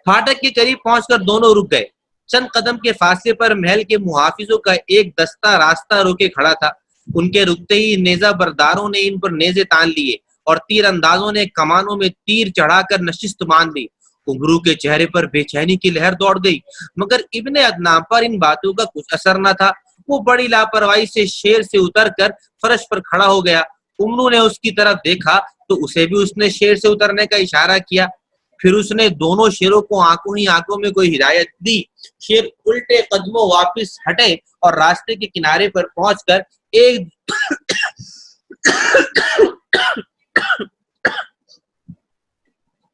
پھاٹک کے قریب پہنچ کر دونوں رک گئے. چند قدم کے فاصلے پر محل کے محافظوں کا ایک دستہ راستہ روکے کھڑا تھا. ان کے رکتے ہی نیزہ برداروں نے ان پر نیزے تان لیے اور تیر اندازوں نے کمانوں میں تیر چڑھا کر نشست باندھ دی. عمرو کے چہرے پر بے چینی کی لہر دوڑ گئی، مگر ابن عدنان پر ان باتوں کا کچھ اثر نہ تھا. وہ بڑی لاپرواہی سے شیر سے اتر کر فرش پر کھڑا ہو گیا. عمرو نے اس کی طرف دیکھا تو اسے بھی اس نے شیر سے اترنے کا اشارہ کیا. پھر اس نے دونوں شیروں کو آنکھوں ہی آنکھوں میں کوئی ہدایت دی. شیر الٹے قدموں واپس ہٹے اور راستے کے کنارے پر پہنچ کر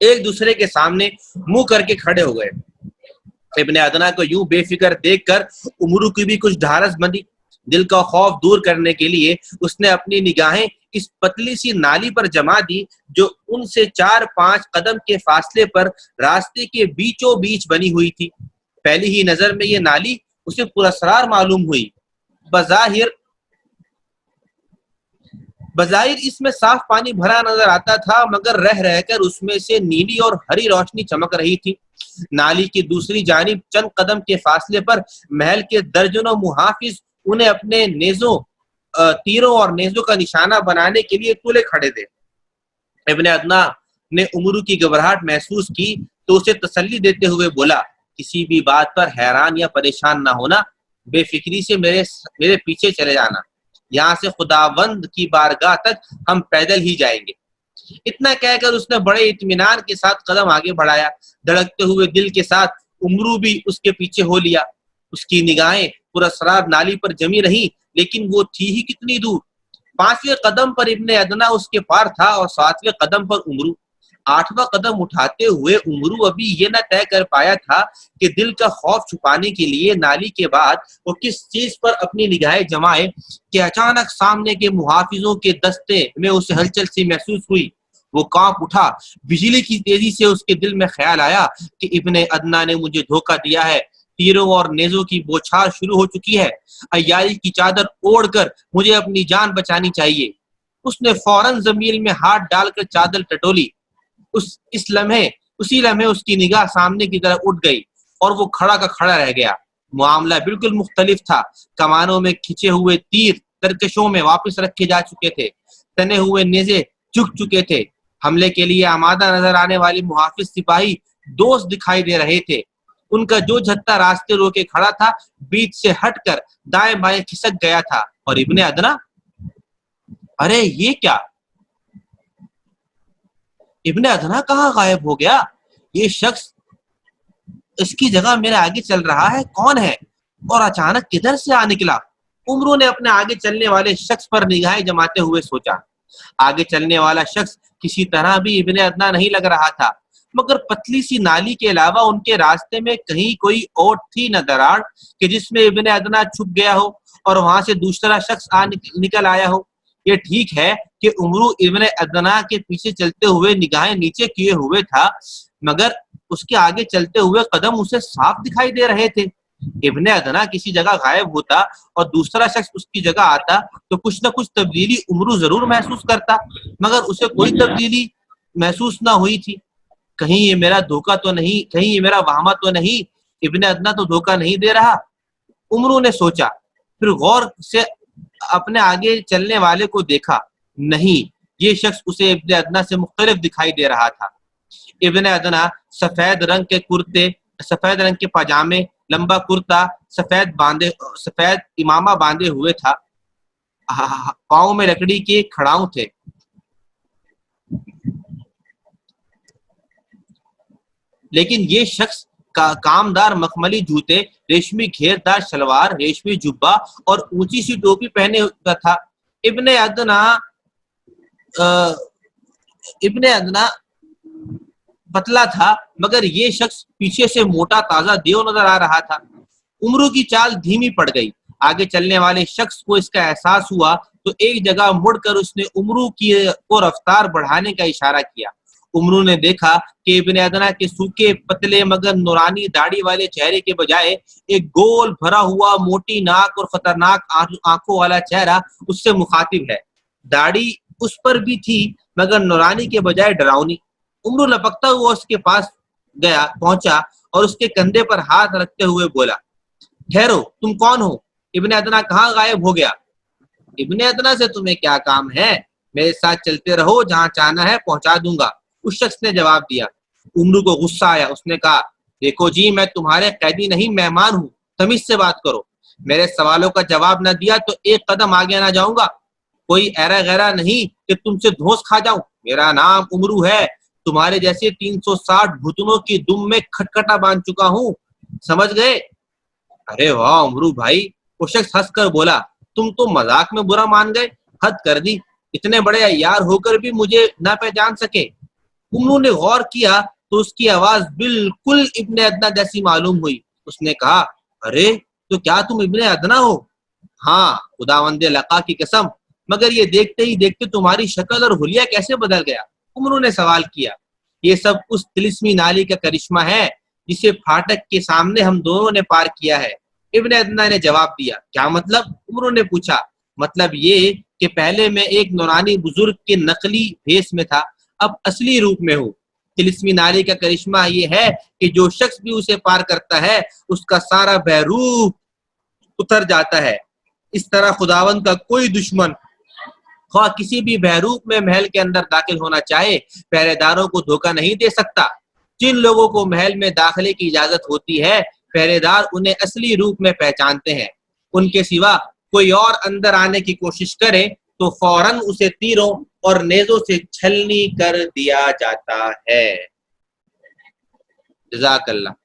ایک دوسرے کے سامنے منہ کر کے کھڑے ہو گئے. ابن عدنان کو یوں بے فکر دیکھ کر عمرو کی بھی کچھ ڈھارس بندی. دل کا خوف دور کرنے کے لیے اس نے اپنی نگاہیں اس پتلی سی نالی پر جما دی جو ان سے 4-5 قدم کے فاصلے پر راستے کے بیچوں بیچ بنی ہوئی تھی. پہلی ہی نظر میں یہ نالی اسے پراسرار معلوم ہوئی. بظاہر اس میں صاف پانی بھرا نظر آتا تھا، مگر رہ رہ کر اس میں سے نیلی اور ہری روشنی چمک رہی تھی. نالی کی دوسری جانب چند قدم کے فاصلے پر محل کے درجنوں محافظ انہیں اپنے تیروں اور نیزوں کا نشانہ بنانے کے لیے تلے کھڑے تھے. ابن عدنان نے عمرو کی گھبراہٹ محسوس کی تو اسے تسلی دیتے ہوئے بولا، کسی بھی بات پر حیران یا پریشان نہ ہونا. بے فکری سے میرے پیچھے چلے جانا. یہاں سے خداوند کی بارگاہ تک ہم پیدل ہی جائیں گے. اتنا کہہ کر اس نے بڑے اطمینان کے ساتھ قدم آگے بڑھایا. دھڑکتے ہوئے دل کے ساتھ عمرو بھی اس کے پیچھے ہو لیا. اس کی نگاہیں پراسرار نالی پر جمی رہی، لیکن وہ تھی ہی کتنی دور. 5ویں قدم پر ابن عدنان اس کے پار تھا اور 7ویں قدم پر عمرو. 8واں قدم اٹھاتے ہوئے عمرو ابھی یہ نہ طے کر پایا تھا کہ دل کا خوف چھپانے کے لیے نالی کے بعد وہ کس چیز پر اپنی نگاہیں جمائے کہ اچانک سامنے کے محافظوں کے دستے میں اسے ہلچل سی محسوس ہوئی. وہ کانپ اٹھا. بجلی کی تیزی سے اس کے دل میں خیال آیا کہ ابن عدنان نے مجھے دھوکہ دیا ہے. تیروں اور نیزوں کی بوچھار شروع ہو چکی ہے. عیائی کی چادر اوڑھ کر مجھے اپنی جان بچانی چاہیے. اس نے فوراً زمین میں ہاتھ ڈال کر چادر ٹٹولی. اسی لمحے اس کی نگاہ سامنے کی طرف اٹھ گئی اور وہ کھڑا کا کھڑا رہ گیا. معاملہ بالکل مختلف تھا. کمانوں میں کھچے ہوئے تیر ترکشوں میں واپس رکھے جا چکے تھے. تنے ہوئے نیزے جھک چکے تھے. حملے کے لیے آمادہ نظر آنے والے محافظ سپاہی دوست دکھائی دے رہے تھے. ان کا جو جتھا راستے روکے کھڑا تھا بیچ سے ہٹ کر دائیں بائیں کھسک گیا تھا. اور ابن عدنان، ارے یہ کیا؟ ابن عدنان کہاں غائب ہو گیا؟ یہ شخص اس کی جگہ میرے آگے چل رہا ہے. کون ہے اور اچانک کدھر سے آ نکلا؟ عمرو نے اپنے آگے چلنے والے شخص پر نگاہیں جماتے ہوئے سوچا. آگے چلنے والا شخص کسی طرح بھی ابن عدنان نہیں لگ رہا تھا، مگر پتلی سی نالی کے علاوہ ان کے راستے میں کہیں کوئی اور تھی نہ دراڑ کہ جس میں ابن عدنان چھپ گیا ہو اور وہاں سے دوسرا شخص نکل آیا ہو. یہ ٹھیک ہے کہ عمرو ابن عدنان کے پیچھے چلتے ہوئے نگاہیں نیچے کیے ہوئے تھا، مگر اس کے آگے چلتے ہوئے قدم اسے صاف دکھائی دے رہے تھے. ابن عدنان کسی جگہ غائب ہوتا اور دوسرا شخص اس کی جگہ آتا تو کچھ نہ کچھ تبدیلی عمرو ضرور محسوس کرتا، مگر اسے کوئی تبدیلی محسوس نہ ہوئی تھی. کہیں یہ میرا دھوکہ تو نہیں، کہیں یہ میرا وہمہ تو نہیں، ابن عدنان تو دھوکہ نہیں دے رہا، عمرو نے سوچا. پھر غور سے اپنے آگے چلنے والے کو دیکھا. نہیں، یہ شخص اسے ابن عدنان سے مختلف دکھائی دے رہا تھا. ابن عدنان سفید رنگ کے کرتے، سفید رنگ کے پاجامے، لمبا کرتا، سفید امامہ باندھے ہوئے تھا. پاؤں میں لکڑی کے کھڑاؤں تھے. لیکن یہ شخص کامدار مخملی جوتے، ریشمی گھیردار شلوار، ریشمی جبہ اور اونچی سی ٹوپی پہنے ہوا تھا۔ ابن ادنا پتلا تھا، مگر یہ شخص پیچھے سے موٹا تازہ دیو نظر آ رہا تھا۔ عمرو کی چال دھیمی پڑ گئی۔ آگے چلنے والے شخص کو اس کا احساس ہوا تو ایک جگہ مڑ کر اس نے عمرو کو رفتار بڑھانے کا اشارہ کیا۔ عمرو نے دیکھا کہ ابن ادنا کے سوکھے پتلے مگر نورانی داڑھی والے چہرے کے بجائے ایک گول بھرا ہوا موٹی ناک اور خطرناک آنکھوں والا چہرہ اس سے مخاطب ہے۔ داڑھی اس پر بھی تھی مگر نورانی کے بجائے ڈراؤنی۔ عمرو لپکتا ہوا اس کے پاس پہنچا اور اس کے کندھے پر ہاتھ رکھتے ہوئے بولا، ٹھہرو، تم کون ہو؟ ابن ادنا کہاں غائب ہو گیا؟ ابن ادنا سے تمہیں کیا کام ہے؟ میرے ساتھ چلتے رہو، جہاں چاہنا ہے پہنچا دوں گا، اس شخص نے جواب دیا۔ عمرو کو غصہ آیا۔ اس نے کہا، دیکھو جی، میں تمہارے قیدی نہیں مہمان ہوں، تمیز سے بات کرو۔ میرے سوالوں کا جواب نہ دیا تو ایک قدم آگے نہ جاؤں گا۔ کوئی ایرا غیرا نہیں کہ تم سے دھوس کھا جاؤں۔ میرا نام عمرو ہے، تمہارے جیسے 360 بھتنوں کی دم میں کھٹکھٹا باندھ چکا ہوں، سمجھ گئے؟ ارے واہ عمرو بھائی، وہ شخص ہنس کر بولا، تم تو مذاق میں برا مان گئے، حد کر دی، اتنے بڑے عیار ہو کر بھی مجھے نہ پہچان سکے۔ عمرو نے غور کیا تو اس کی آواز بالکل ابن ادنا جیسی معلوم ہوئی۔ اس نے کہا، ارے تو کیا تم ابن ادنا ہو؟ ہاں خداوند لقا کی قسم، مگر یہ دیکھتے ہی دیکھتے تمہاری شکل اور حلیہ کیسے بدل گیا؟ عمرو نے سوال کیا۔ یہ سب اس طلسمی نالی کا کرشمہ ہے جسے پھاٹک کے سامنے ہم دونوں نے پار کیا ہے۔ ابن ادنا نے جواب دیا۔ کیا مطلب؟ عمرو نے پوچھا۔ مطلب یہ کہ پہلے میں ایک نورانی بزرگ کے نقلی بھیس میں تھا، اب اصلی روپ میں ہوں۔ طلسمی نالی کا کرشمہ یہ ہے کہ جو شخص بھی اسے پار کرتا ہے اس کا سارا بہروپ اتر جاتا ہے۔ اس طرح خداوند کا کوئی دشمن خواہ کسی بھی بہروپ میں محل کے اندر داخل ہونا چاہے، پہرے داروں کو دھوکہ نہیں دے سکتا۔ جن لوگوں کو محل میں داخلے کی اجازت ہوتی ہے، پہرے دار انہیں اصلی روپ میں پہچانتے ہیں۔ ان کے سوا کوئی اور اندر آنے کی کوشش کرے تو فوراً اسے تیروں اور نیزوں سے چھلنی کر دیا جاتا ہے۔ جزاک اللہ۔